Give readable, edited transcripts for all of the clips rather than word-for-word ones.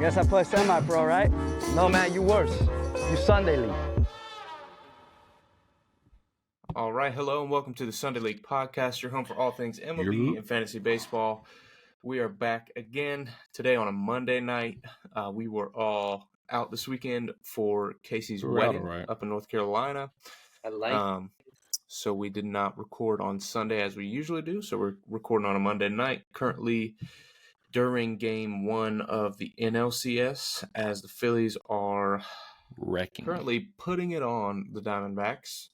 Guess I play semi-pro, right? No, man, you worse. You Sunday League. All right, hello and welcome to the Sunday League podcast, your home for all things MLB and Fantasy Baseball. We are back again today on a Monday night. We were all out this weekend for Casey's wedding up in North Carolina. So we did not record on Sunday as we usually do, so we're recording on a Monday night. Currently during game one of the NLCS, as the Phillies are currently putting it on the Diamondbacks.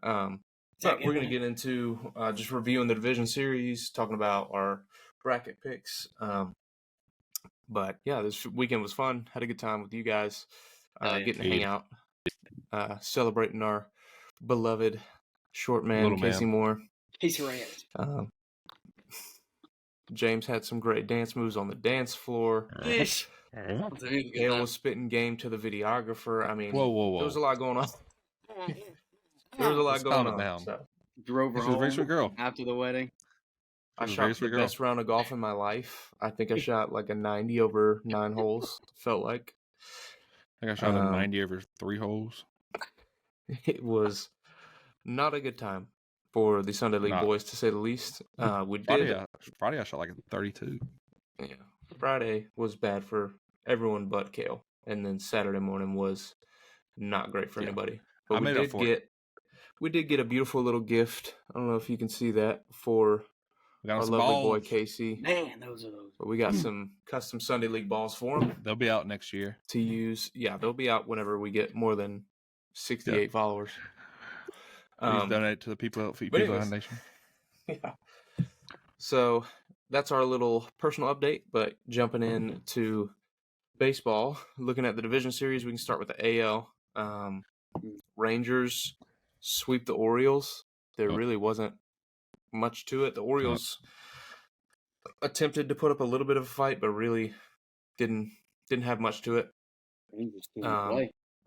But we're going to get into just reviewing the division series, talking about our bracket picks. But yeah, this weekend was fun. Had a good time with you guys, getting to hang out, celebrating our beloved short man, Casey Moore. Casey Reyes. James had some great dance moves on the dance floor. Hale was spitting game to the videographer. I mean, there was a lot going on. There was a lot going on. So. Drove her home after the wedding. I shot the best round of golf in my life. I think I shot like a 90 over 9 holes. Felt like. I think I shot a 90 over 3 holes. It was not a good time for the Sunday League boys, to say the least. Friday I shot like a 32. Yeah, Friday was bad for everyone but Kale, and then Saturday morning was not great for anybody. But we did get a beautiful little gift. I don't know if you can see that for our lovely boy Casey. Man, those are those. But we got some custom Sunday League balls for him. They'll be out next year to use. Yeah, they'll be out whenever we get more than 68 followers. Please donate to the People Foundation. Yeah. So that's our little personal update. But jumping into baseball, looking at the division series, we can start with the AL. Rangers sweep the Orioles. There really wasn't much to it. The Orioles attempted to put up a little bit of a fight, but really didn't have much to it.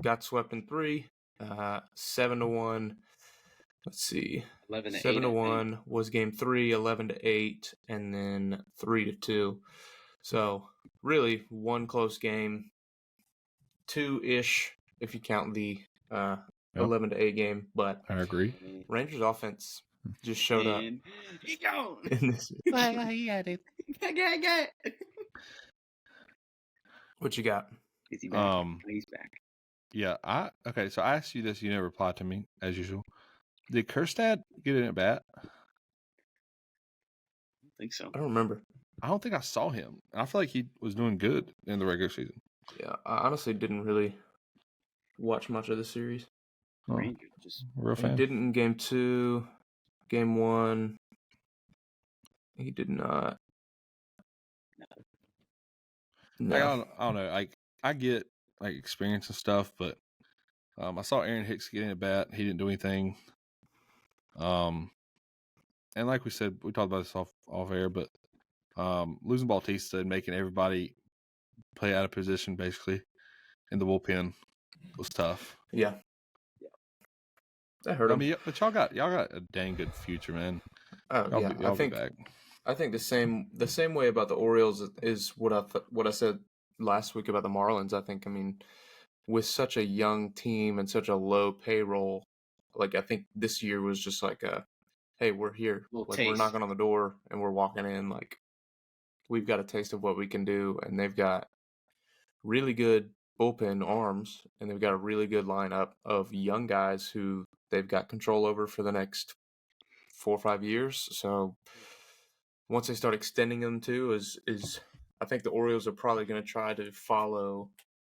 Got swept in 3, 7-1. Let's see. 7-1 was game 3, 11-8, and then 3-2. So really one close game, 2-ish if you count the 11-8 game. But I agree. Rangers offense just showed up. He gone. In this. He got it. Get. What you got? Is he back? He's back. Yeah. So I asked you this. You never replied to me as usual. Did Kjerstad get in at bat? I think so. I don't remember. I don't think I saw him. I feel like he was doing good in the regular season. Yeah, I honestly didn't really watch much of the series. Rangers, just real fan. He didn't in game 2, game 1. He did not. No. I don't know. Like I get like experience and stuff, but I saw Aaron Hicks get in at bat. He didn't do anything. And like we said, we talked about this off air, but losing Bautista and making everybody play out of position basically in the bullpen was tough. Yeah. That hurt him. I mean, but y'all got a dang good future, man. Oh yeah, I think the same way about the Orioles is what I said last week about the Marlins. I mean, with such a young team and such a low payroll, like I think this year was just like hey, we're here. Like we're knocking on the door and we're walking in. Like we've got a taste of what we can do, and they've got really good bullpen arms, and they've got a really good lineup of young guys who they've got control over for the next 4 or 5 years. So once they start extending them too, is I think the Orioles are probably going to try to follow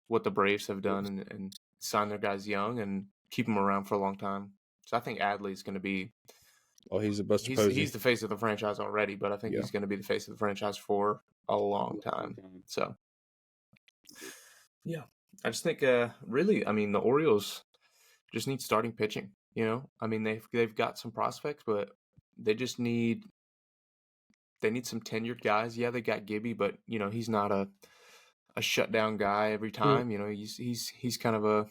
what the Braves have done and sign their guys young and keep them around for a long time. So I think Adley's going to be. Oh, he's the best. He's the face of the franchise already, but I think he's going to be the face of the franchise for a long time. So, yeah, I just think really, I mean, the Orioles just need starting pitching. You know, I mean, they've got some prospects, but they just need some tenured guys. Yeah, they got Gibby, but you know, he's not a shutdown guy every time. You know, he's kind of a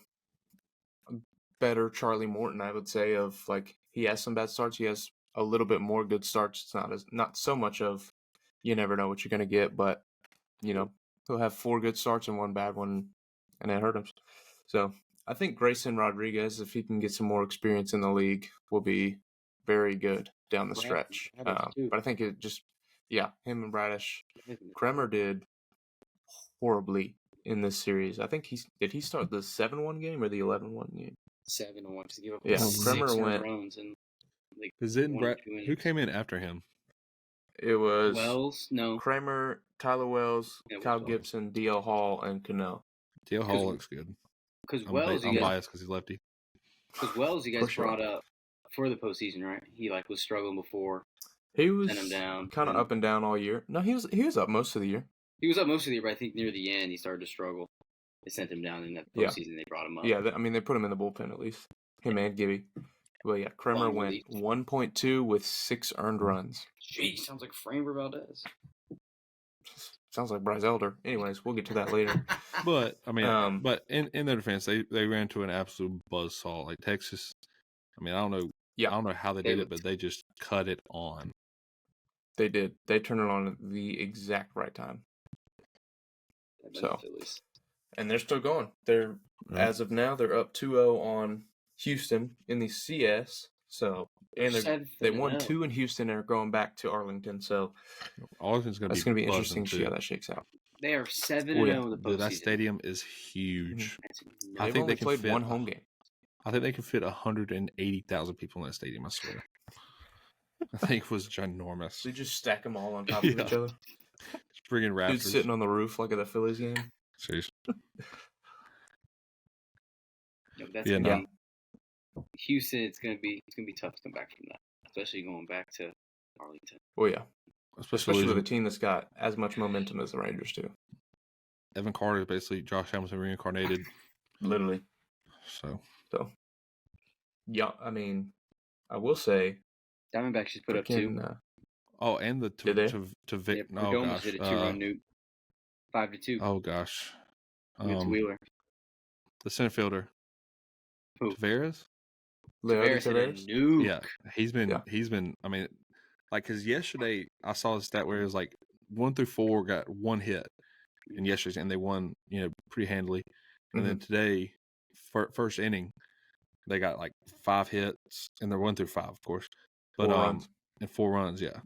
better Charlie Morton, I would say. Of like, he has some bad starts, he has a little bit more good starts. It's not so much of you never know what you're gonna get, but you know, He'll have 4 good starts and 1 bad one, and it hurt him. So I think Grayson Rodriguez, if he can get some more experience in the league, will be very good down the stretch. But I think it just, him and Bradish. Kremer did horribly in this series. I think did he start the 7-1 game or the 11-1 game? 7-1 to give up Kremer went. runs and like who came in after him? It was Wells, no. Kremer, Tyler Wells, Kyle Wells. Gibson, D.L. Hall, and Cano. D.L. Hall looks good. Because I'm Wells, biased because he's lefty. Because Wells, you guys brought up for the postseason, right? He was struggling before. He was sent him down, kind of up and down all year. No, he was up most of the year. He was up most of the year, but I think near the end he started to struggle. They sent him down in that postseason. They brought him up. Yeah, they put him in the bullpen at least. Him and Gibby. Well, yeah, Kremer went 1.2 with 6 earned runs. Jeez, sounds like Framber Valdez. Sounds like Bryce Elder. Anyways, we'll get to that later. But I mean, but in their defense, they ran to an absolute buzzsaw. Like Texas, I mean, I don't know. Yeah, I don't know how they did it, but they just cut it on. They did. They turned it on at the exact right time. So, and they're still going. They're as of now, they're up 2-0 on Houston in the CS. So, and they won 2 in Houston and are going back to Arlington. So, Arlington's going to be interesting to see how that shakes out. They are 7-0 in the postseason. That stadium is huge. Mm-hmm. I think they played 1 home game. I think they can fit 180,000 people in that stadium. I swear. I think it was ginormous. They just stack them all on top of each other. Just bringing rafters. Dude sitting on the roof like at the Phillies game. Seriously. Houston, it's gonna be tough to come back from that, especially going back to Arlington. Oh yeah, especially with a team that's got as much momentum as the Rangers do. Evan Carter is basically Josh Hamilton reincarnated. Literally. So yeah, I mean, I will say Diamondbacks just put up 2. And the to Vic. Yeah, Perdomo did a 2-run nuke, 5-2. Oh gosh, Against Wheeler. The center fielder. Who? Tavares. Tavares. Nuke. Yeah, he's been. I mean, like, because yesterday I saw a stat where it was like 1 through 4 got 1 hit, and yesterday, and they won, pretty handily. And then today, first inning, they got like 5 hits, and they're 1 through 5, of course, but 4 runs. And 4 runs, yeah.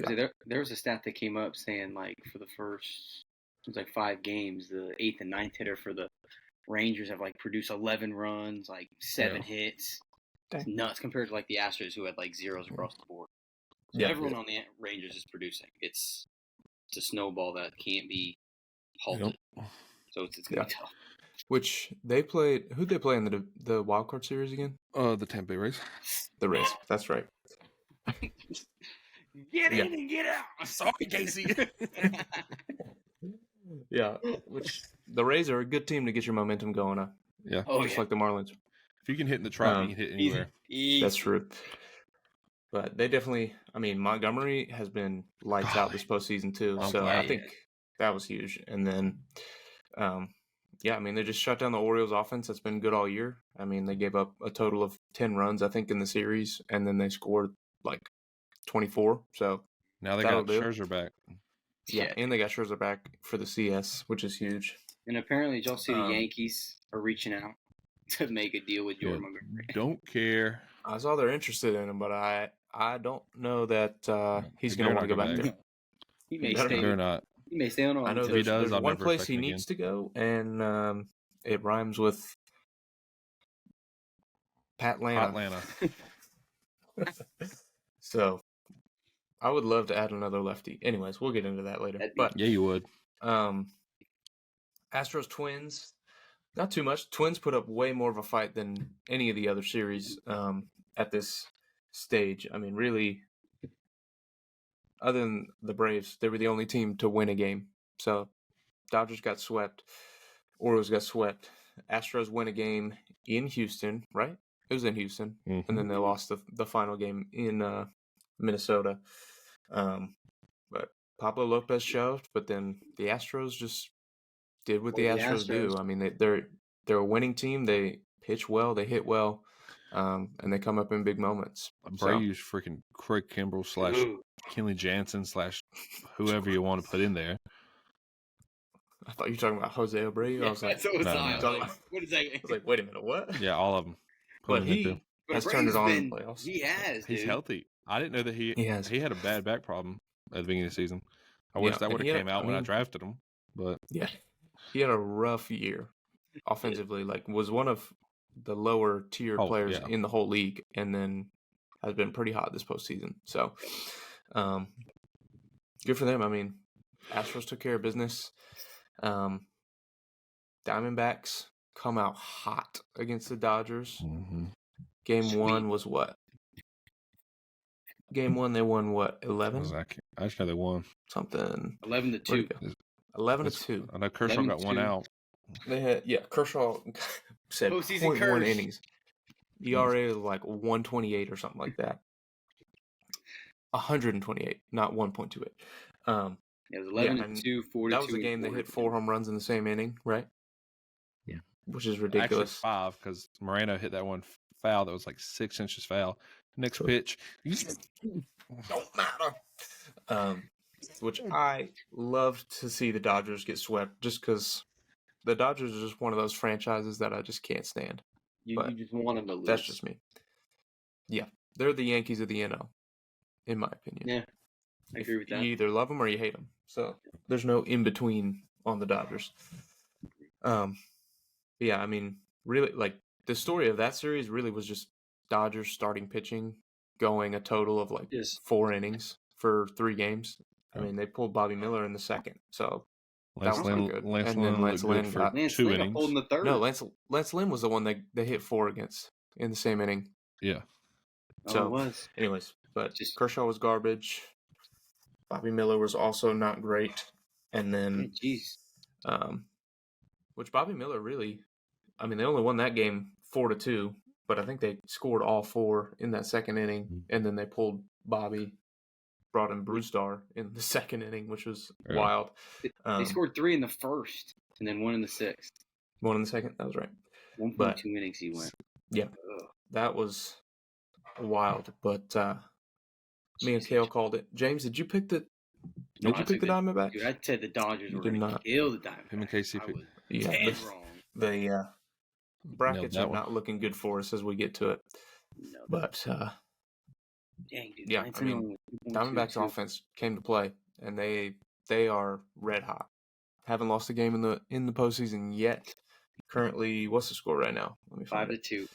There was a stat that came up saying like for the first, it was like 5 games, the 8th and 9th hitter for the Rangers have like produced 11 runs, like 7 hits. That's nuts compared to like the Astros who had like zeros across the board. So everyone on the Rangers is producing. It's a snowball that can't be halted. Yep. So it's gonna be tough. Which who'd they play in the wild card series again? The Tampa Bay Rays. The Rays. That's right. Get in and get out. I'm sorry, Casey. Yeah, which the Rays are a good team to get your momentum going up. Yeah, just like the Marlins. If you can hit in the trap, you can hit anywhere. Easy. That's true. But they definitely, I mean, Montgomery has been lights out this postseason too. I think that was huge. And then, I mean, they just shut down the Orioles offense. That's been good all year. I mean, they gave up a total of 10 runs, I think, in the series, and then they scored like 24. So now they got Scherzer back. Yeah, and they got Scherzer back for the CS, which is huge. And apparently, did y'all see the Yankees are reaching out to make a deal with Jordan Montgomery? Don't care. I saw they're interested in him, but I don't know that he's going to want to go back there. He may stay. They're not. He may stay on. I know there's one place he needs to go, and it rhymes with Patlanta. So I would love to add another lefty. Anyways, we'll get into that later. But yeah, you would. Astros Twins, not too much. Twins put up way more of a fight than any of the other series at this stage. I mean, really, other than the Braves, they were the only team to win a game. So Dodgers got swept. Orioles got swept. Astros win a game in Houston, right? It was in Houston. Mm-hmm. And then they lost the final game in Minnesota. But Pablo Lopez shoved, but then the Astros just did what the Astros do. I mean, they're a winning team. They pitch well, they hit well, and they come up in big moments. Braves freaking Craig Kimbrell / Kenley Jansen / whoever you want to put in there. I thought you were talking about Jose Abreu. I was like, so was no, I. no. I was like, what is that? I was like, wait a minute, what? Yeah, all of them. But he has turned it on in the playoffs. He has. He's dude. healthy. I didn't know that he has. had a bad back problem at the beginning of the season. I wish that and would he have had- came out I when I mean- drafted him. But Yeah, he had a rough year offensively. Like, was one of the lower tier Oh, players yeah. in the whole league, and then has been pretty hot this postseason. So, good for them. I mean, Astros took care of business. Diamondbacks come out hot against the Dodgers. Game one was what? Game one, they won what? 11? I just know they won. Something. 11-2. 11-2. I know Kershaw got one 11-2. out. They had Kershaw said Postseason 0.1 curse. innings. ERA was like 128 or something like that. 128, not 1.28. It was 11-2, 4-2. That was the game they hit 4 home runs in the same inning, right? Yeah. Which is Actually, ridiculous. 5 because Moreno hit that one foul that was like 6 inches foul. Next pitch. Don't matter. Which I love to see the Dodgers get swept just because the Dodgers are just one of those franchises that I just can't stand. You just want them to lose. That's just me. Yeah. They're the Yankees of the NL, in my opinion. Yeah, I agree with that. You either love them or you hate them. So there's no in between on the Dodgers. Yeah, I mean, really, like the story of that series really was just Dodgers starting pitching, going a total of like 4 innings for 3 games. I mean, they pulled Bobby Miller in the second, so that was not good. Lance And then Lynn Lance looked good Lynn for got 2 innings. Holding the third. no. Lance Lynn was the one they hit 4 against in the same inning. Yeah. So, it was. anyways, but Just- Kershaw was garbage. Bobby Miller was also not great, and then Jeez. which Bobby Miller really, I mean, they only won that game 4-2, but I think they scored all 4 in that second inning, and then they pulled Bobby, brought in Brewstar in the second inning, which was wild. They scored 3 in the first and then 1 in the sixth. 1 in the second, that was right. 1.2 innings he went. Yeah, that was wild. But me and Kale called it. James, did you pick the? Did you pick the Diamondbacks? Dude, I said the Dodgers were did going to not. kill the Diamondbacks. Him and KC I picked- was Yeah, dead wrong. the brackets that are one. not looking good for us as we get to it. No, But dang, dude. yeah, I mean, Diamondbacks offense came to play, and they are red hot. Haven't lost a game in the postseason yet. Currently, what's the score right now? Let me find it. 5-2.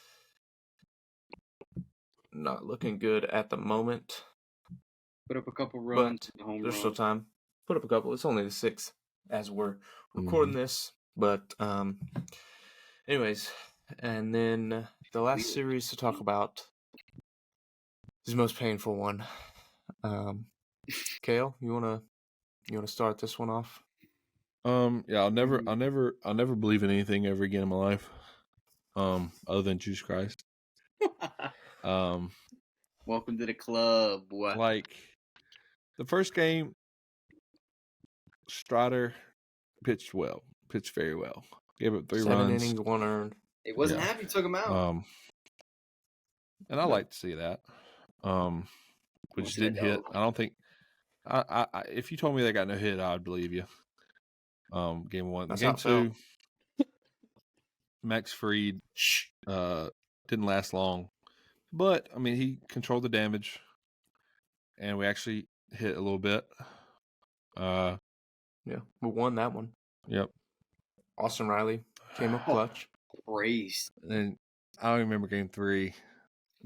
Not looking good at the moment. Put up a couple runs. But the home there's run. still time. Put up a couple. It's only the 6th as we're recording this. But anyways, and then the last series to talk about is the most painful one. Kale, you wanna start this one off? Yeah, I'll never believe in anything ever again in my life. Other than Jesus Christ. Welcome to the club, boy. Like the first game, Strider pitched very well. Gave up 3 7 runs. innings, 1 earned. It wasn't Yeah. happy you took him out. And I like to see that. Which didn't hit. I don't think. I if you told me they got no hit, I'd believe you. Game 1, That's game not so. 2. Max Fried didn't last long, but I mean he controlled the damage, and we actually hit a little bit. Yeah, we won that one. Yep. Austin Riley came up clutch. Praise. And I don't remember game 3.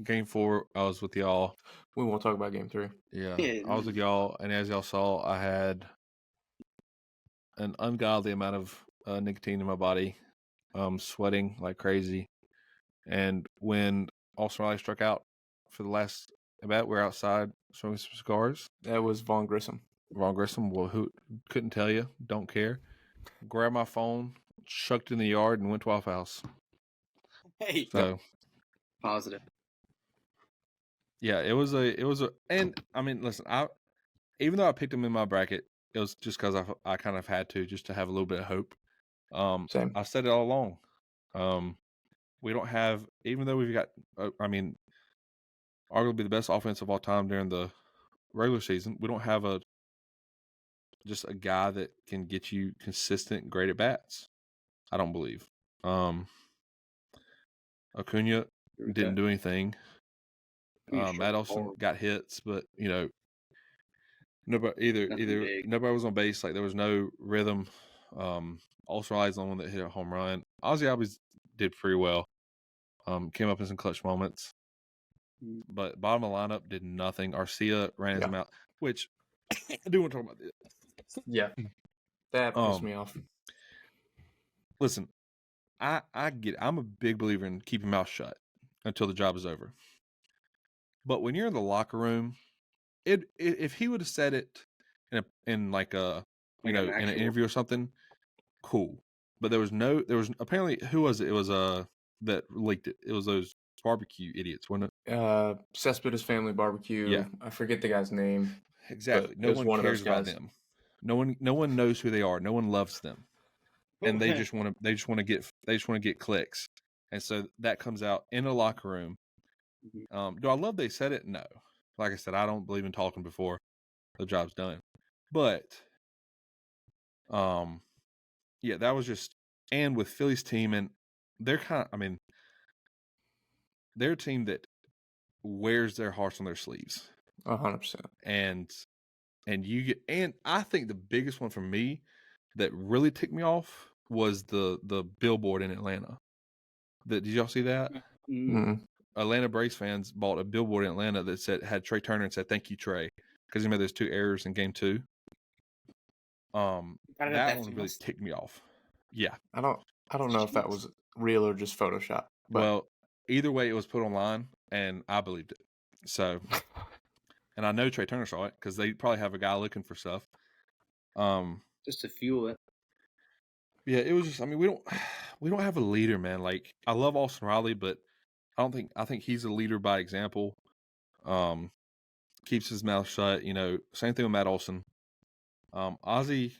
Game 4, I was with y'all. We won't talk about game 3. Yeah, Yeah. I was with y'all, and as y'all saw, I had an ungodly amount of nicotine in my body, sweating like crazy. And when Austin Riley struck out for the last at bat, we're outside smoking some cigars. That was Vaughn Grissom. Ron Grissom, well, who couldn't tell you, don't care. Grabbed my phone, chucked it in the yard, and went to Waffle House. Hey, So positive. yeah, it was a, and I mean, listen, even though I picked him in my bracket, it was just because I kind of had to, just to have a little bit of hope. Same. I said it all along. We don't have, even though we've got, I mean, arguably the best offense of all time during the regular season, we don't have a just a guy that can get you consistent, great at bats. I don't believe. Acuna didn't do anything. Matt Olson got hits, but nobody was on base. Like there was no rhythm. Also relies on one that hit a home run. Ozzie Albies did pretty well. Came up in some clutch moments, but bottom of the lineup did nothing. Arcia ran his mouth, which I do want to talk about this. Yeah, that pissed me off. Listen, I get it. I'm a big believer in keeping your mouth shut until the job is over. But when you're in the locker room, if he would have said it in an interview or something, cool. But there was apparently, who was it? It was that leaked it. It was those barbecue idiots, wasn't it? Cespedes Family Barbecue. Yeah. I forget the guy's name. Exactly. No one cares about them. No one knows who they are. No one loves them. And they just want to get clicks. And so that comes out in a locker room. Do I love they said it? No. Like I said, I don't believe in talking before the job's done. But yeah, that was just, and with Philly's team, and they're they're a team that wears their hearts on their sleeves. 100%. And I think the biggest one for me that really ticked me off was the billboard in Atlanta. Did y'all see that? Mm-hmm. Atlanta Braves fans bought a billboard in Atlanta that had Trey Turner and said, "Thank you, Trey," because he made those 2 errors in Game 2. That one really ticked me off. Yeah, I don't know if that was real or just Photoshop. But... Well, either way, it was put online, and I believed it. So, and I know Trey Turner saw it because they probably have a guy looking for stuff. Just to fuel it. Yeah, it was just. I mean, we don't have a leader, man. Like I love Austin Riley, but I think he's a leader by example. Keeps his mouth shut. Same thing with Matt Olson. Ozzie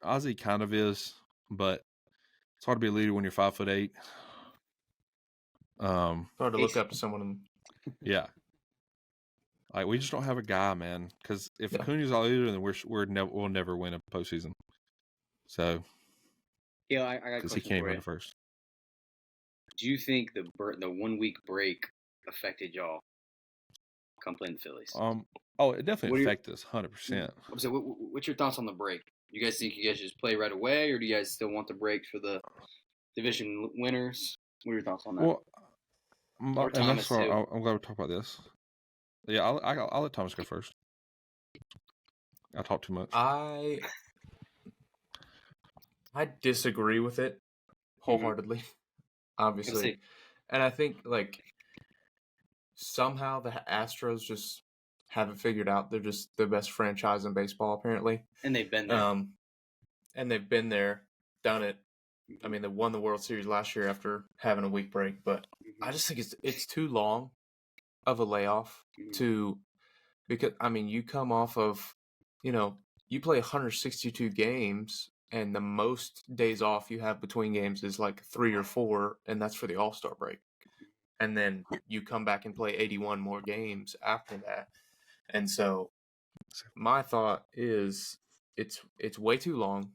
kind of is, but it's hard to be a leader when you're 5'8". Hard to look up to someone. Yeah. Like we just don't have a guy, man. Because if Acuna's our leader, then we'll never win a postseason. So. Yeah, I got a question because he can't for run you. First. Do you think the 1 week break affected y'all? Come play in the Phillies. It definitely affected us 100%. So, what's your thoughts on the break? You guys think you guys just play right away, or do you guys still want the break for the division winners? What are your thoughts on that? Well, I'm glad we talk about this. Yeah, I'll let Thomas go first. I talk too much. I disagree with it wholeheartedly, obviously. And I think, somehow the Astros just haven't figured out they're just the best franchise in baseball, apparently. And they've been there. And they've been there, done it. I mean, they won the World Series last year after having a week break. But I just think it's too long of a layoff because, you come off of, you play 162 games, and the most days off you have between games is 3 or 4, and that's for the All-Star break. And then you come back and play 81 more games after that. And so my thought is it's way too long.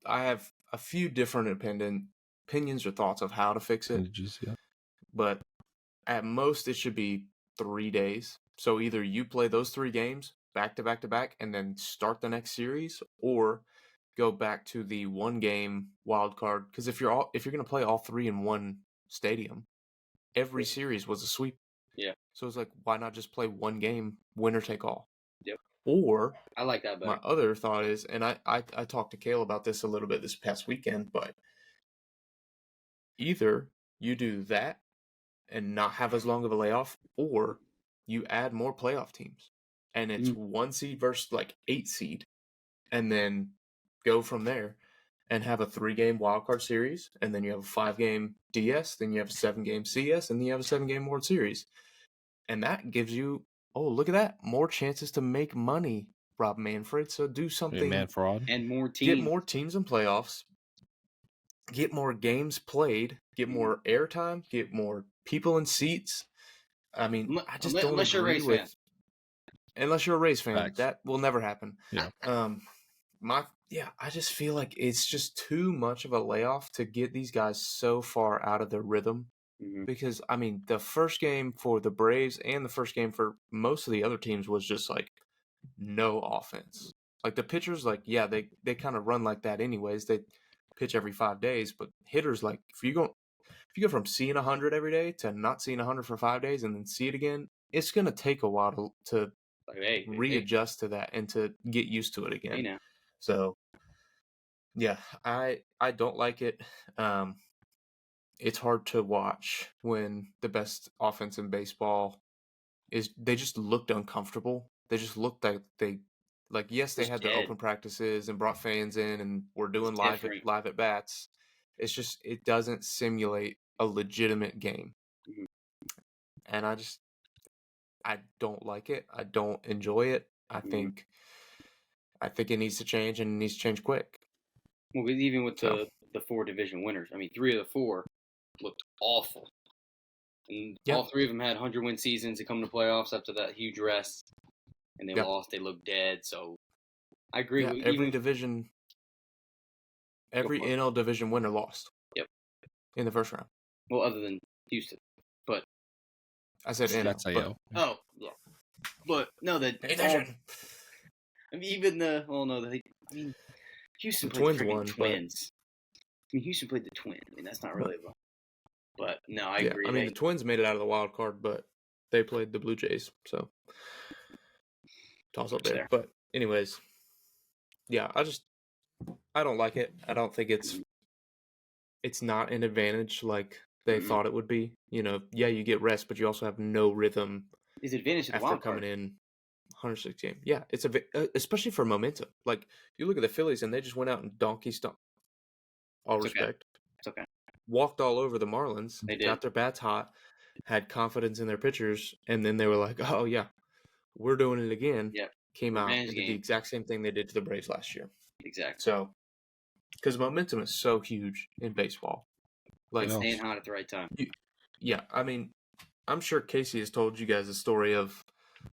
I have a few different opinions or thoughts of how to fix it. But at most it should be 3 days. So either you play those 3 games back to back to back and then start the next series, or go back to the 1 game wild card. Because if you're going to play all 3 in one stadium, every series was a sweep. Yeah. So it's why not just play 1 game, winner take all? Yep. Or I like that better. My other thought is, and I talked to Kale about this a little bit this past weekend, but either you do that and not have as long of a layoff, or you add more playoff teams, and it's 1 seed versus 8 seed, and then go from there and have a 3-game wildcard series, and then you have a 5-game DS, then you have a 7-game CS, and then you have a 7-game World Series. And that gives you, look at that, more chances to make money, Rob Manfred. So do something. Man fraud. And more teams. Get more teams in playoffs. Get more games played. Get more airtime. Get more people in seats. I just don't agree with. unless you're a Rays fan, Facts. that will never happen. Yeah. I just feel like it's just too much of a layoff to get these guys so far out of their rhythm. Mhm. Because I mean, the first game for the Braves and the first game for most of the other teams was just like no offense. Like the pitchers, like they kind of run like that anyways. They pitch every 5 days, but hitters, like if you go from seeing 100 every day to not seeing 100 for 5 days and then see it again, it's gonna take a while to Like, hey, readjust to that and to get used to it hey, again. now. So yeah, I don't like it. It's hard to watch when the best offense in baseball they just looked uncomfortable. They just looked like yes, they Just had the dead. open practices and brought fans in and were doing It's different. live at bats. It's just it doesn't simulate a legitimate game. Mhm. And I don't like it. I don't enjoy it. I Mhm. think it needs to change and it needs to change quick. Well, even with So the 4 division winners, I mean, 3 of the 4 looked awful, and yeah, all 3 of them had 100-win seasons to come to playoffs after that huge rest, and they yeah, lost. They looked dead. So I agree. yeah. With, Every even division, go every for it. NL division winner lost. Yep. In the first round. Well, other than Houston, but I said NL, That's but AL. yeah, but no, that division. I mean, even the I mean, Houston The played Twins the freaking won, but Twins. I mean, Houston played the Twins. I mean, that's not really a. But no, I yeah, agree. I mean the Twins made it out of the wild card, but they played the Blue Jays, so toss up there. There. But anyways, yeah, I don't like it. I don't think it's not an advantage like they Mm-mm. thought it would be. You know, yeah, you get rest, but you also have no rhythm Is advantage of the after wild coming card. in 106 game. Yeah, it's especially for momentum. Like you look at the Phillies and they just went out and donkey stomped. All It's okay. respect. It's okay. Walked all over the Marlins, They did. got their bats hot, had confidence in their pitchers, and then they were like, "Oh yeah, we're doing it again." Yep. Came out Revenge and did the game. exact same thing they did to the Braves last year. Exactly. So, because momentum is so huge in baseball, like And staying hot at the right time. yeah, I mean, I'm sure Casey has told you guys the story of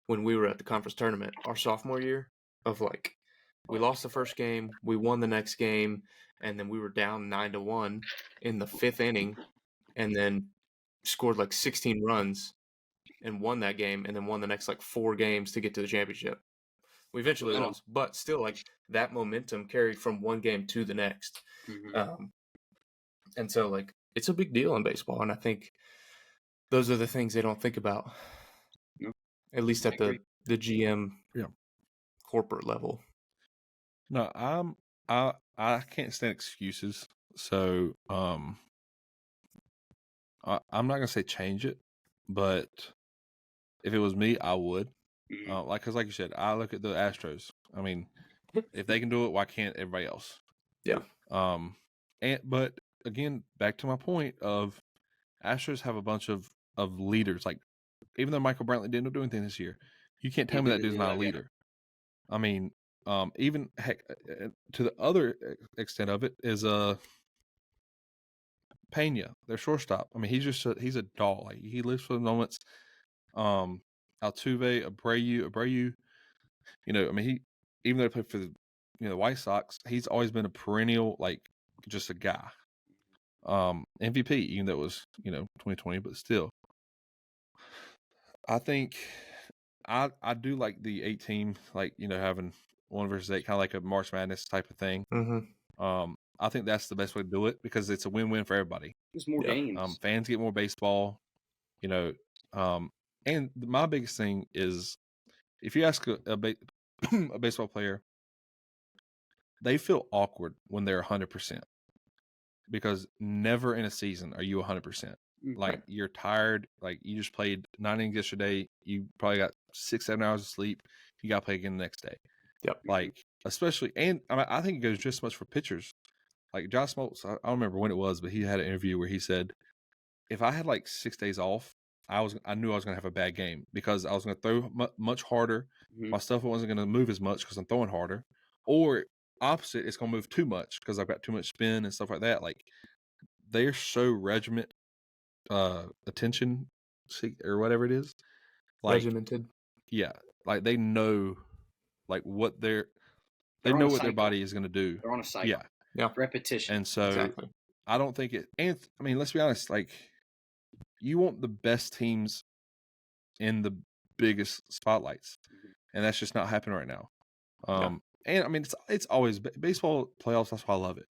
when we were at the conference tournament our sophomore year of like we lost the first game, we won the next game, and then we were down 9-1 in the 5th inning, and then scored like 16 runs and won that game, and then won the next like 4 games to get to the championship. We eventually lost, but still, like that momentum carried from one game to the next, Mm-hmm. and so like it's a big deal in baseball, and I think those are the things they don't think about, No, at least I at agree. the GM Yeah. corporate level. No, I can't stand excuses. So I'm not gonna say change it, but if it was me, I would. Mm-hmm. Because like you said, I look at the Astros. I mean, if they can do it, why can't everybody else? Yeah. But again, back to my point of Astros have a bunch of leaders. Like even though Michael Brantley didn't do anything this year, you can't tell me that dude's not a leader. I mean, even heck, to the other extent of it is Pena, their shortstop. I mean, he's a doll. Like he lives for the moments. Altuve, Abreu. You know, I mean, even though he played for the White Sox, he's always been a perennial like just a guy. MVP, even though it was 2020, but still, I think I do like the 8 team, like having 1 versus 8, kind of like a March Madness type of thing. Mm-hmm. I think that's the best way to do it because it's a win-win for everybody. There's more games. Fans get more baseball, and my biggest thing is if you ask a baseball player, they feel awkward when they're 100% because never in a season are you 100%. Like you're tired, like you just played 9 innings yesterday, you probably got 6-7 hours of sleep, you got to play again the next day. Yep. Like especially, and I think it goes just as much for pitchers. Like Josh Smoltz, I don't remember when it was, but he had an interview where he said, if I had like 6 days off, I knew I was going to have a bad game because I was going to throw much harder. Mm-hmm. My stuff wasn't going to move as much because I'm throwing harder. Or opposite, it's going to move too much because I've got too much spin and stuff like that. Like they're so regiment attention or whatever it is. Like, Regimented. yeah. like they know like what they They're on know a what their cycle. body is going to do. They're on a cycle. Yeah. Yeah. Repetition. And so Exactly. I don't think it. And I mean, let's be honest. Like, you want the best teams in the biggest spotlights, and that's just not happening right now. And I mean, it's always baseball playoffs. That's why I love it,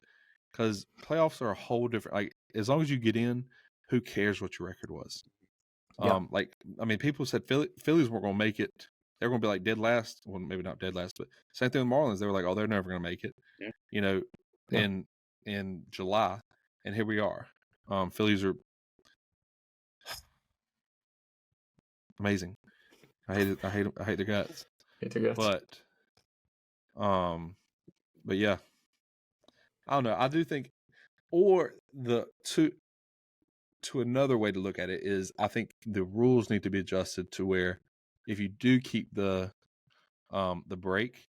because playoffs are a whole different. Like, as long as you get in, who cares what your record was? Yeah. Like, I mean, people said Phillies weren't going to make it. They're going to be like dead last. Well, maybe not dead last, but same thing with Marlins. They were like, oh, they're never going to make it. Yeah. You know, Yeah. in July, and here we are. Phillies are amazing. I hate it. I hate their guts. Hate their guts. But yeah, I don't know. I do think, or to another way to look at it is, I think the rules need to be adjusted to where if you do keep the break,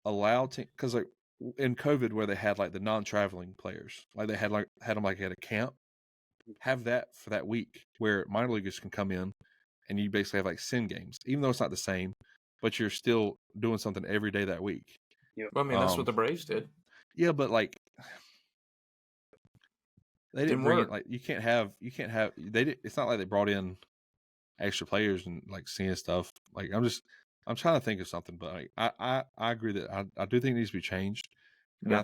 allow because like in COVID where they had like the non-traveling players, like they had them like at a camp, have that for that week where minor leaguers can come in and you basically have like sim games, even though it's not the same, but you're still doing something every day that week. Yep. Well, I mean, that's what the Braves did. Yeah, but like they didn't bring work. it. Like you can't have. It's not like they brought in extra players and like seeing stuff. Like I'm trying to think of something, but like I agree that I do think it needs to be changed. And Yeah.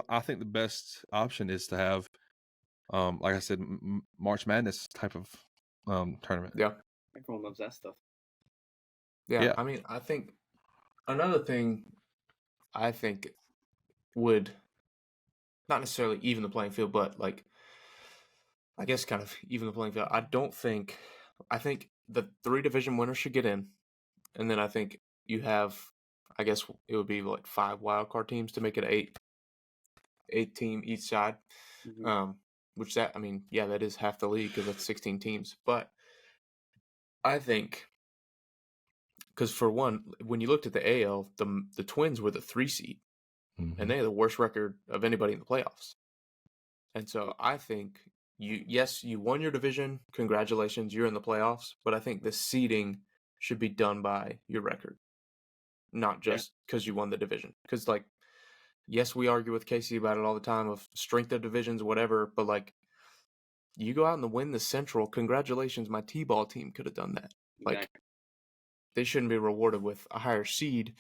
I think the best option is to have, like I said, March Madness type of tournament. Yeah. Everyone loves that stuff. Yeah. I mean, I think another thing I think would not necessarily even the playing field, but like, I guess kind of even the playing field. I think the 3 division winners should get in. And then I think you have, I guess it would be like 5 wild card teams to make it 8 team each side. Mm-hmm. Which that, I mean, yeah, that is half the league because that's 16 teams. But I think, because for one, when you looked at the AL, the Twins were the 3 seed, and they had the worst record of anybody in the playoffs. And so I think you won your division. Congratulations, you're in the playoffs. But I think the seeding should be done by your record, not just because you won the division. Because like, yes, we argue with Casey about it all the time of strength of divisions, whatever. But like, you go out and win the Central. Congratulations, my T-ball team could have done that. Like, Exactly. they shouldn't be rewarded with a higher seed,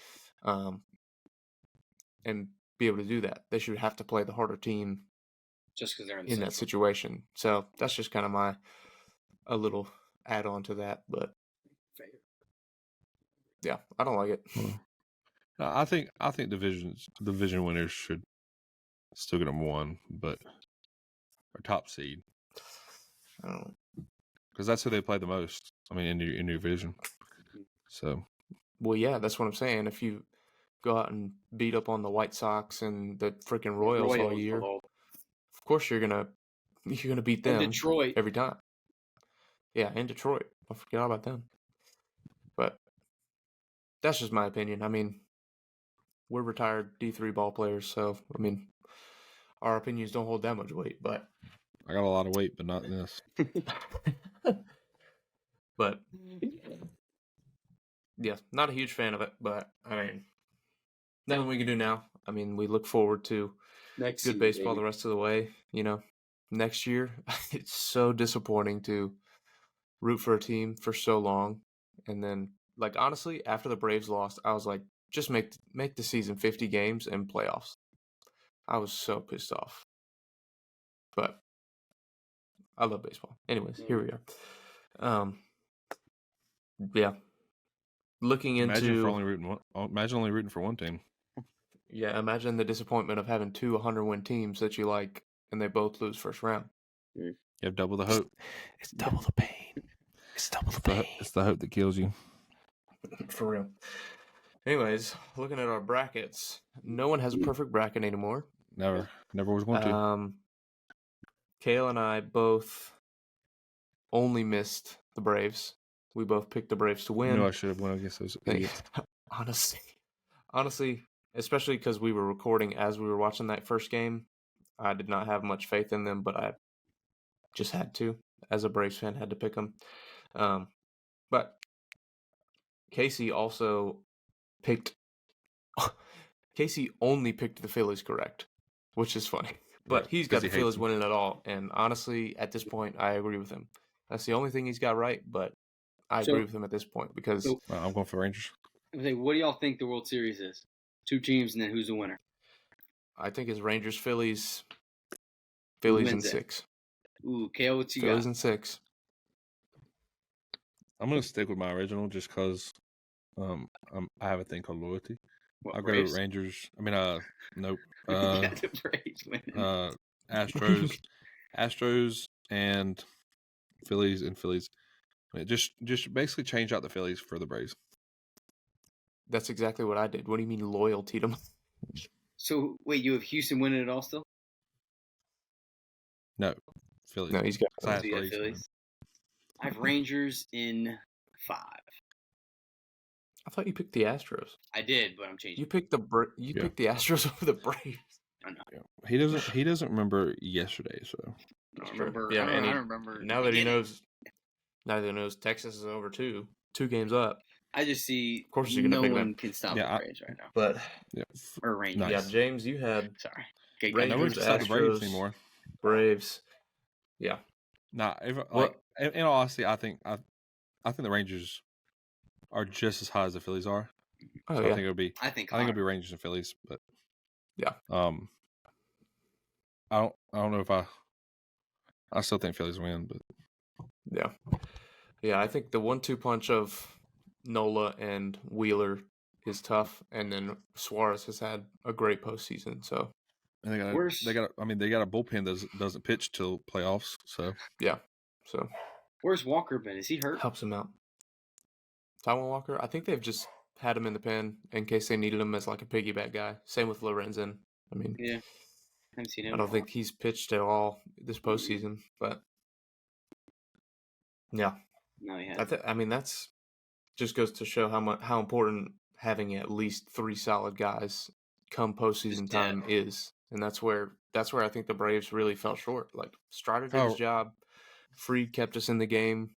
and be able to do that. They should have to play the harder team Just because they're in that Central. situation. So that's just kind of a little add on to that. But Fair. yeah, I don't like it. I think division winners should still get number 1, but or top seed, I don't know. because that's who they play the most. I mean, in your division. So, Well, yeah, that's what I'm saying. If you go out and beat up on the White Sox and the freaking Royals all year, of course you're gonna beat them in Detroit every time. Yeah, in Detroit. Don't forget about them. But that's just my opinion. I mean, we're retired D3 ball players, so I mean, our opinions don't hold that much weight. But I got a lot of weight, but not in this. But yeah, not a huge fan of it. But I mean, nothing we can do now. I mean, we look forward to good baseball the rest of the way. You know, next year it's so disappointing to root for a team for so long, and then like honestly, after the Braves lost, I was like, just make the season 50 games and playoffs. I was so pissed off. But I love baseball. Anyways, here we are. Yeah. Looking Imagine into only rooting for one team. Yeah, imagine the disappointment of having 2 100-win teams that you like and they both lose first round. You have double the hope. It's double the pain. It's double the pain. It's the hope that kills you. For real. Anyways, looking at our brackets, no one has a perfect bracket anymore. Never was going to. Kale and I both only missed the Braves. We both picked the Braves to win. I should have won against those idiots. Honestly, especially because we were recording as we were watching that first game, I did not have much faith in them, but I just had to, as a Braves fan, had to pick them. But Casey also picked. Casey only picked the Phillies correct, which is funny. But he's got the Phillies winning it all. And honestly, at this point, I agree with him. That's the only thing he's got right, but I agree with him at this point because I'm going for Rangers. What do y'all think the World Series is? 2 teams, and then who's the winner? I think it's Rangers, Phillies in 6. Ooh, KO, what you got? Phillies in 6. I'm going to stick with my original just because I have a thing called loyalty. What, I'll Braves? go Rangers. I mean, nope. The Braves winning. Astros and Phillies and Phillies. I mean, just basically change out the Phillies for the Braves. That's exactly what I did. What do you mean loyalty to them? So, wait, you have Houston winning it all still? No, Phillies. No, he's got Phillies. I have Rangers in 5. I thought you picked the Astros. I did, but I'm changing. You picked picked the Astros over the Braves. I know. Yeah. He doesn't remember yesterday, so I don't remember. Yeah, I don't remember. Now that he knows Texas is over 2 games up. I just see. Of course, you're gonna no pick one them. can stop the Braves right now. But or Rangers. Nice. Yeah, James, you had Sorry. Rangers, no one can stop the Braves Astros, anymore. Braves. Yeah. Nah, in all honesty, I think the Rangers are just as high as the Phillies are. Oh, so yeah. I think it'll be Rangers and Phillies, but yeah. I don't know if I still think Phillies win, but yeah. I think the 1-2 punch of Nola and Wheeler is tough, and then Suarez has had a great postseason. So and they got a bullpen that doesn't pitch till playoffs. So yeah. So where's Walker been? Is he hurt? Helps him out. Taijuan Walker. I think they've just had him in the pen in case they needed him as like a piggyback guy. Same with Lorenzen. I mean, yeah, I haven't seen him. I don't think he's pitched at all this postseason, but yeah. No, he hasn't. I mean, that's just goes to show how important having at least 3 solid guys come postseason time is, and that's where I think the Braves really fell short. Like Strider did his job, Fried kept us in the game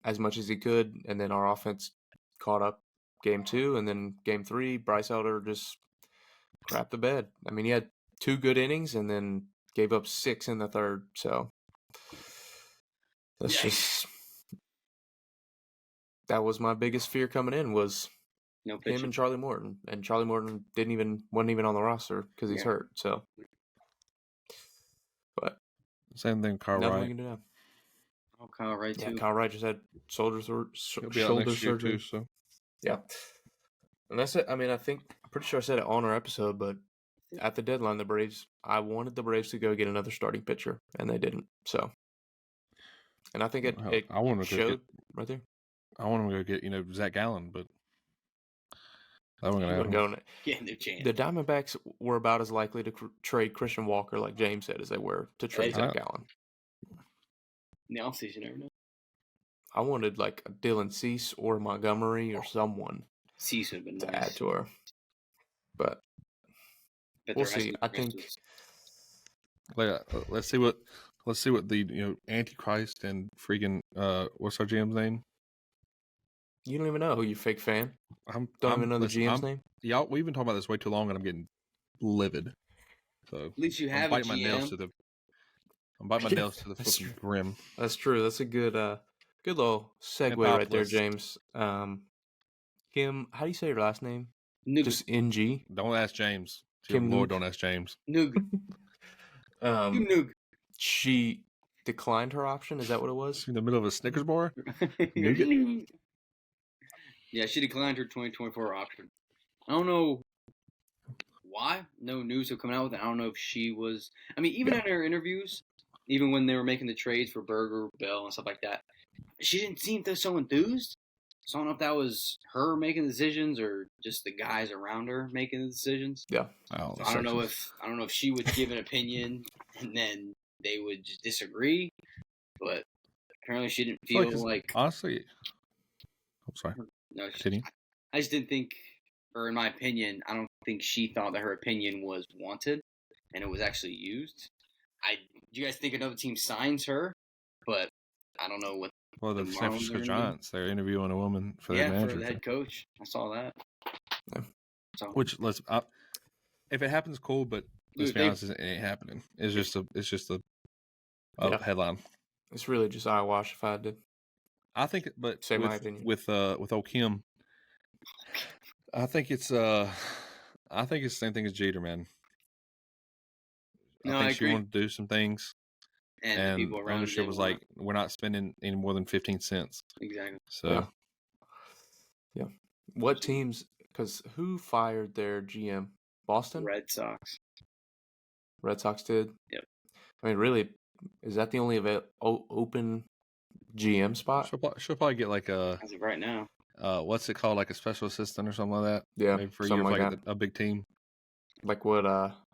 as much as he could, and then our offense caught up game 2, and then game 3, Bryce Elder just crapped the bed. I mean, he had 2 good innings and then gave up 6 in the 3rd. So that's just. That was my biggest fear coming in was him and Charlie Morton, and Charlie Morton wasn't even on the roster because he's hurt. So, but same thing, Kyle nothing Wright. we can do now. Oh, Kyle Wright too. Yeah, Kyle Wright just had shoulder surgery. Too, so yeah, and that's it. I mean, I'm pretty sure I said it on our episode, but at the deadline, I wanted the Braves to go get another starting pitcher, and they didn't. So, and I think it showed right there. I want him to go get, Zach Gallen, but that wasn't going to happen. No chance. The Diamondbacks were about as likely to trade Christian Walker, like James said, as they were to trade Zach Gallen. In the offseason, you never know. I wanted like a Dylan Cease or Montgomery or someone Cease would have been to add to her. But we'll see. I think. Let's see what the Antichrist and freaking what's our GM's name? You don't even know who you fake fan. Don't even know the GM's name. Y'all, we've been talking about this way too long, and I'm getting livid. So at least you have a GM. I'm biting my nails to the flipping grim. That's true. That's a good little segue right there, James. Kim, how do you say your last name? Nug. Just NG. Don't ask James. Kim Lord, don't ask James. Nug. Nug. She declined her option. Is that what it was? In the middle of a Snickers bar. Yeah, she declined her 2024 option. I don't know why. No news have come out with it. I don't know if she was. I mean, even in her interviews, even when they were making the trades for Berger, Bell, and stuff like that, she didn't seem so enthused. So I don't know if that was her making decisions or just the guys around her making the decisions. Yeah. So I don't know if she would give an opinion and then they would just disagree. But apparently she didn't feel like honestly. I'm sorry. No, I just didn't think, or in my opinion, I don't think she thought that her opinion was wanted and it was actually used. Do you guys think another team signs her? But I don't know what Well, the The San Marlins Francisco are gonna be- Giants, they're interviewing a woman for their Yeah, manager. for the head coach. I saw that. Yeah. So, Which if it happens, cool. But let's Dude, be they- honest, it ain't happening. It's just a Yeah. headline. It's really just eyewash if I did. I think, but Say my with opinion. with old Kim, I think it's the same thing as Jeter, man. No, I think I she agree. wanted to do some things, and the and people around ownership didn't was want like, we're not spending any more than 15 cents. exactly. So Yeah. What teams? Because who fired their GM? Boston? Red Sox. Red Sox did. Yep. I mean, really, is that the only open GM spot? she'll probably get like a As of right now. what's it called, like a special assistant or something like that. Yeah, maybe for a something year, like for like a big team. Like what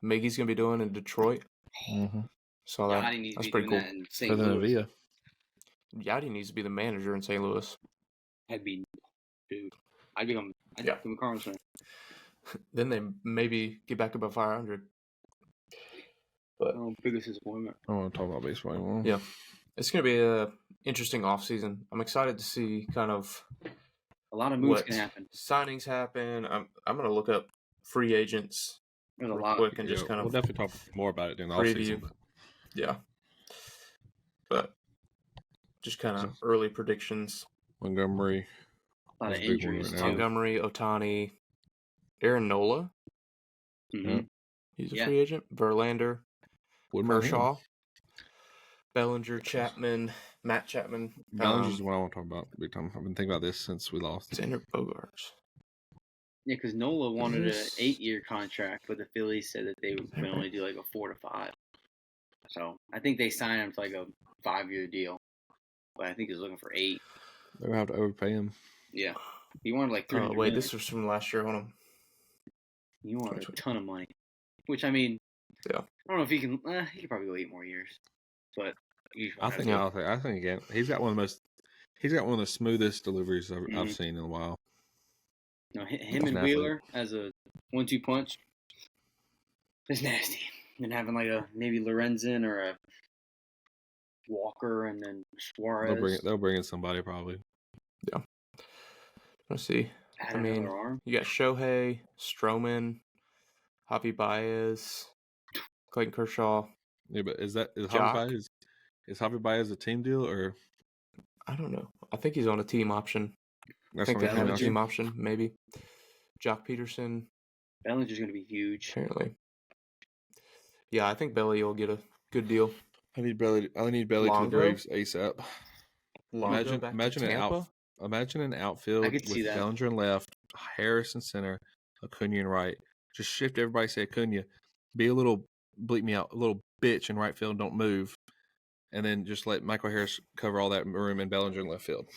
Miggy's gonna be doing in Detroit. Mm-hmm. Saw that. Yachty needs to That's be pretty doing cool. that in For St. the Louis. Navia. Yachty needs to be the manager in St. Louis. I'd become Yeah. a Cardinals fan. Then they maybe get back above 500. But Oh, biggest disappointment. I don't want to talk about baseball anymore. yeah, it's gonna be a interesting offseason. I'm excited to see kind of A lot of moves what can happen. signings happen. I'm gonna look up free agents There's a real lot. quick and Yeah, just kind we'll of definitely talk more about it during the preview. offseason. Yeah, but just kind of So- early predictions. Montgomery. A lot of That's a big one injuries right too. now. Montgomery, Otani, Aaron Nola. Mhm. He's a Yeah. free agent. Verlander, Wouldn't mind him. Kershaw, Bellinger, Chapman, Matt Chapman, Bellinger's the one I want to talk about big time. I've been thinking about this since we lost. Xander Bogaerts. Yeah, because Nola wanted an This- 8-year contract, but the Phillies said that they would only do like a 4 to 5. So I think they signed him to like a 5-year deal, but I think he's looking for 8. They're going to have to overpay him. Yeah, he wanted like 300 Wait, million. this was from last year. Hold on. He wanted a ton of money, which I mean, Yeah. I don't know if he can. He could probably go 8 more years, but you just I want think to. I think again, he's got one of the smoothest deliveries I've Mhm. seen in a while. No, him He's and an athlete. Wheeler as a 1-2 punch is nasty. And having like a maybe Lorenzen or a Walker and then Suarez. They'll bring in somebody probably. Let's see. Add I mean, another arm. you got Shohei, Stroman, Javi Baez, Clayton Kershaw. Yeah, but is Jock? Javi Baez a team deal or I don't know. I think he's on a team option. I that's think what they I'm have a thinking? team option, maybe. Jock Peterson, Bellinger's going to be huge. apparently. Yeah, I think Belly will get a good deal. I need Belly to the Longo? Braves ASAP. Longo back to Tampa? Imagine an outfield I could see with that. Bellinger in left, Harris in center, Acuna in right. Just shift everybody, say Acuna. Be a little bleep me out, a little bitch in right field, don't move. And then just let Michael Harris cover all that room and Bellinger in left field.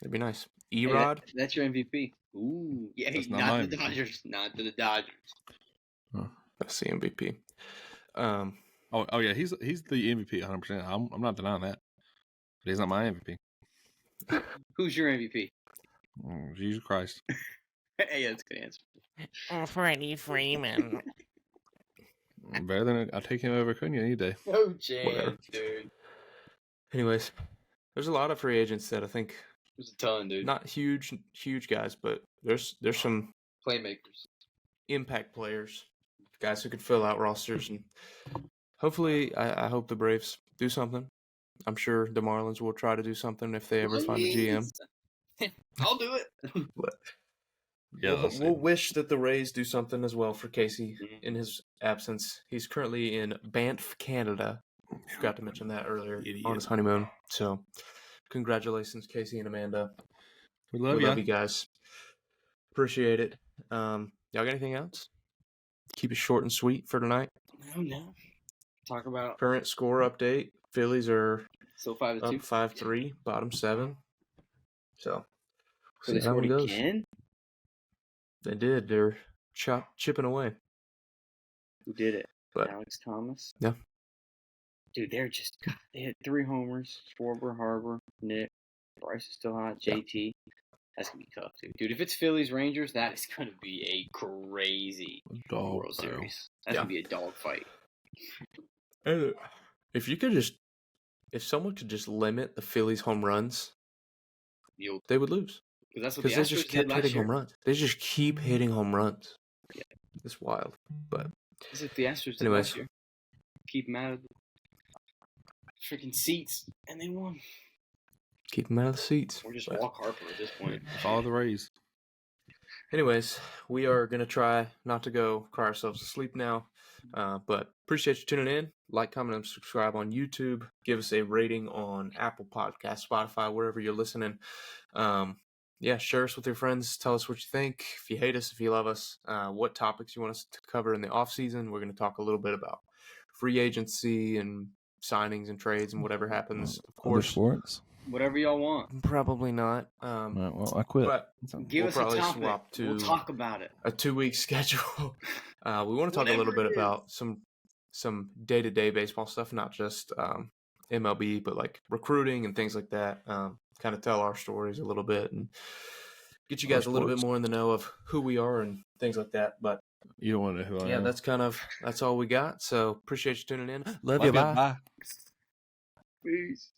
That'd be nice. Hey, Erod, that's your MVP. Ooh, yeah, That's not not my to the MVP. Dodgers. Not to the Dodgers. that's the MVP. Oh yeah, he's the MVP 100%. I'm not denying that. But he's not my MVP. Who's your MVP? Jesus Christ. Hey, that's a good answer. Freddie Freeman. Better than I take him over Acuna any day. No Whatever. chance, dude. Anyways, there's a lot of free agents that I think There's a ton, dude. not huge guys, but there's some Playmakers. impact players, guys who could fill out rosters, and hopefully, I hope the Braves do something. I'm sure the Marlins will try to do something if they ever find a GM. I'll do it. Yeah, We'll wish that the Rays do something as well for Casey Mhm. in his absence. He's currently in Banff, Canada. Forgot to mention that earlier on his honeymoon. So, congratulations, Casey and Amanda. we We love love you. you guys. Appreciate it. Y'all got anything else? Keep it short and sweet for tonight. No. Talk about Current score update. Phillies are still 5-2. up 5-3, bottom 7. So, So they see how scored it goes. again? They did. They're chipping away. Who did it? But Alex Thomas? Yeah. Dude, they hit 3 homers. Schwarber, Harbor, Nick. Bryce is still hot. JT. That's going to be tough, dude. Dude, if it's Phillies Rangers, that is going to be a crazy Dog World barrel. Series. That's Yeah. going to be a dogfight. if you could just if someone could just limit the Phillies' home runs, You'll they would lose. because that's what the Because they just Astros did kept last hitting year. home runs. They just keep hitting home runs. Yeah. It's wild. But That's what the Astros did anyways, last year. Keep them out of the freaking seats, and they won. keep them out of the seats. Or just But walk Harper at this point. Follow the Rays. anyways, we are going to try not to go cry ourselves to sleep now. But appreciate you tuning in. Like, comment, and subscribe on YouTube. Give us a rating on Apple Podcasts, Spotify, wherever you're listening. Yeah, share us with your friends. Tell us what you think. If you hate us, if you love us, what topics you want us to cover in the off season. We're going to talk a little bit about free agency and signings and trades and whatever happens. Of Other course, sports? Whatever y'all want. probably not. All right, well, I quit. But Give we'll us a probably topic. swap to We'll talk about it. a 2-week schedule. We want to talk a little Whatever bit it is. about some day-to-day baseball stuff, not just MLB, but like recruiting and things like that. Kind of tell our stories a little bit and get you guys a little bit sports. more in the know of who we are and things like that. But You don't want to know who I yeah, am. that's all we got. So appreciate you tuning in. Love Love you. you. Bye. Bye. Peace.